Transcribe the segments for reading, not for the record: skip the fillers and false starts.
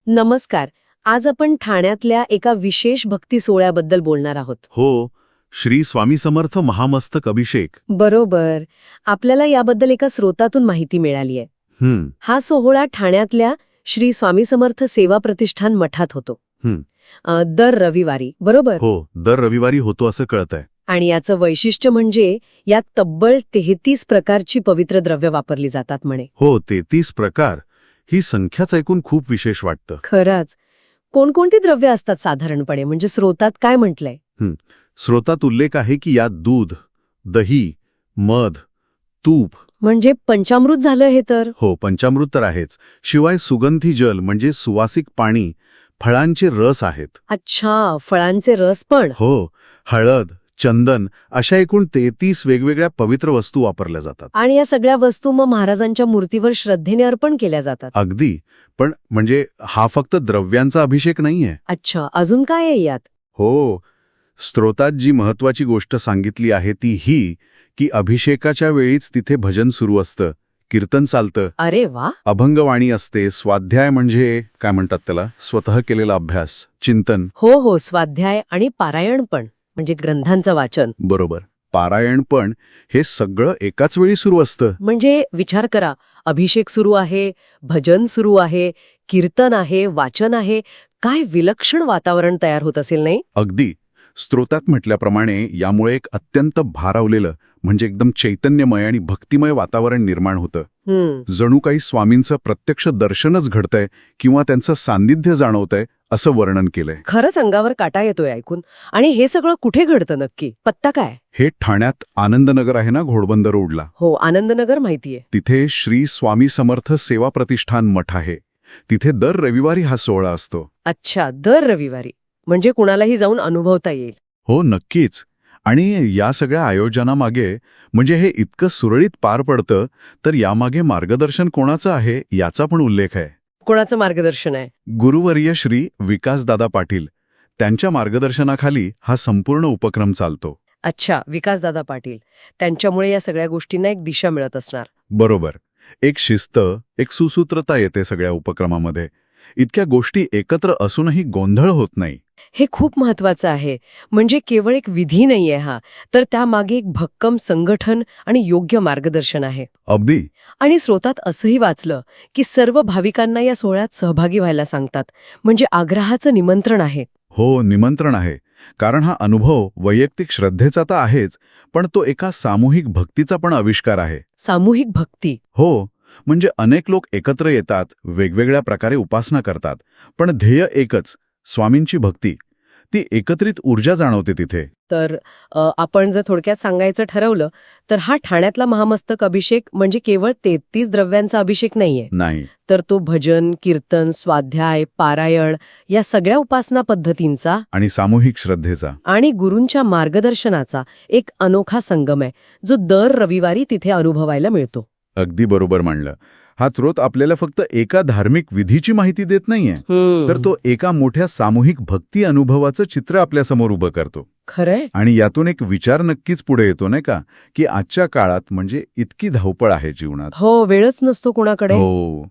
नमस्कार. आज आपण ठाण्यातल्या एका विशेष भक्ती सोहळ्याबद्दल बोलणार आहोत. हो, श्री स्वामी समर्थ महामस्तक अभिषेक. बरोबर. आपल्याला याबद्दल एका स्रोतातून माहिती मिळालीय. हा सोहळा ठाण्यातल्या श्री स्वामी समर्थ सेवा प्रतिष्ठान मठात होतो. दर रविवारी, बरोबर? हो, दर रविवारी होतो असं कळतंय. आणि याचं वैशिष्ट्य म्हणजे यात तब्बल 33 प्रकारची पवित्र द्रव्य वापरली जातात म्हणे. हो, 33 प्रकार. ही संख्याच ऐकून खूप विशेष वाटतं. खरंच. कोणकोणती द्रव्य असतात साधारणपणे, म्हणजे स्रोतात काय म्हटलंय? स्रोतात उल्लेख आहे की यात दूध, दही, मध, तूप. म्हणजे पंचामृत झालं हे तर. हो, पंचामृत तर आहेच. शिवाय सुगंधी जल म्हणजे सुवासिक पाणी, फळांचे रस आहेत. अच्छा, फळांचे रस पण. हो, हळद, चंदन अशा एकूण 33 वेगवेगळ्या पवित्र वस्तू वापरल्या जातात. आणि या सगळ्या वस्तू मग महाराजांच्या मूर्तीवर श्रद्धेने अर्पण केल्या जातात. अगदी. पण म्हणजे हा फक्त द्रव्यांचा अभिषेक नाहीये. अच्छा, अजून काय आहे यात? हो, स्त्रोतात जी महत्वाची गोष्ट सांगितली आहे ती ही की अभिषेकाच्या वेळीच तिथे भजन सुरू असतं, कीर्तन चालतं. अरे वा. अभंगवाणी असते. स्वाध्याय म्हणजे काय म्हणतात त्याला, स्वतः केलेला अभ्यास, चिंतन. हो, स्वाध्याय आणि पारायण पण, म्हणजे ग्रंथांचं वाचन. बरोबर. पारायण पण. हे सगळं एकाच वेळी सुरू असतं. म्हणजे विचार करा, अभिषेक सुरू आहे, भजन सुरू आहे, कीर्तन आहे, वाचन आहे. काय विलक्षण वातावरण तयार होत असेल, नाही? अगदी. स्त्रोतात म्हटल्याप्रमाणे यामुळे एक अत्यंत भारावलेलं म्हणजे एकदम चैतन्यमय आणि भक्तिमय वातावरण निर्माण होतं. जणू काही स्वामींचं प्रत्यक्ष दर्शनच घडतंय किंवा त्यांचं सान्निध्य जाणवतंय असं वर्णन केलंय. खरंच अंगावर काटा येतोय ऐकून. आणि हे सगळं कुठे घडतं नक्की? पत्ता काय? हे ठाण्यात आनंदनगर आहे ना, घोडबंदर रोडला. हो, आनंदनगर माहितीये. तिथे श्री स्वामी समर्थ सेवा प्रतिष्ठान मठ आहे. तिथे दर रविवारी हा सोहळा असतो. अच्छा, दर रविवारी. म्हणजे कुणालाही जाऊन अनुभवता येईल. हो, नक्कीच. आणि या सगळ्या आयोजनामागे म्हणजे हे इतकं सुरळीत पार पडतं तर यामागे मार्गदर्शन कोणाचं आहे याचा पण उल्लेख आहे. कोणाचं मार्गदर्शन आहे? गुरुवर्य श्री विकासदादा पाटील. त्यांच्या मार्गदर्शनाखाली हा संपूर्ण उपक्रम चालतो. अच्छा, विकासदादा पाटील. त्यांच्यामुळे या सगळ्या गोष्टींना एक दिशा मिळत असणार. बरोबर. एक शिस्त, एक सुसूत्रता येते सगळ्या उपक्रमामध्ये. इतक्या गोष्टी एकत्र असूनही गोंधळ होत नाही. हे खूप महत्वाचं आहे. म्हणजे केवळ एक विधी नाहीये हा, तर त्यामागे एक भक्कम संघटन आणि योग्य मार्गदर्शन आहे. अगदी. आणि स्रोतात असंही वाचलं की सर्व भाविकांना या सोहळ्यात सहभागी व्हायला सांगतात. म्हणजे आग्रहाचं निमंत्रण आहे. हो, निमंत्रण आहे. कारण हा अनुभव वैयक्तिक श्रद्धेचा तर आहेच, पण तो एका सामूहिक भक्तीचा पण आविष्कार आहे. सामूहिक भक्ती. हो, म्हणजे अनेक लोक एकत्र येतात, वेगवेगळ्या प्रकारे उपासना करतात, पण ध्येय एकच, स्वामींची भक्ती. ती एकत्रित ऊर्जा जाणवते तिथे. तर आपण जर थोडक्यात सांगायचं ठरवलं तर हा ठाण्यातला महामस्तक अभिषेक म्हणजे केवळ 33 द्रव्यांचा अभिषेक नाहीये. नाही. तर तो भजन, कीर्तन, स्वाध्याय, पारायण या सगळ्या उपासना पद्धतींचा आणि सामूहिक श्रद्धेचा आणि गुरूंच्या मार्गदर्शनाचा एक अनोखा संगम आहे, जो दर रविवारी तिथे अनुभवायला मिळतो. अगदी बरोबर मांडलं. हा स्रोत आपल्याला फक्त एका धार्मिक विधीची माहिती देत नाहीये, तर तो एका मोठ्या सामूहिक भक्ती अनुभवाचं चित्र आपल्यासमोर उभं करतो. खरंय. आणि यातून एक विचार नक्कीच पुढे येतो नाही का, की आजच्या काळात म्हणजे इतकी धावपळ आहे जीवनात. हो, वेळच नसतो कोणाकडे. हो,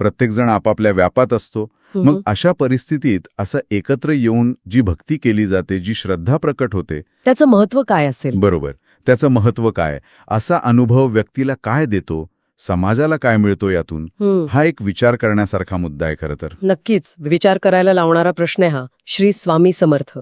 प्रत्येक जण आपापल्या व्यापात असतो. मग अशा परिस्थितीत असं एकत्र येऊन जी भक्ती केली जाते, जी श्रद्धा प्रकट होते, त्याचं महत्व काय असेल? बरोबर, त्याचं महत्व काय, असा अनुभव व्यक्तीला काय देतो, समाजाला काय मिळतो यातून, हा एक विचार करण्यासारखा मुद्दा आहे खरं तर. नक्कीच विचार करायला लावणारा प्रश्न आहे हा. श्री स्वामी समर्थ.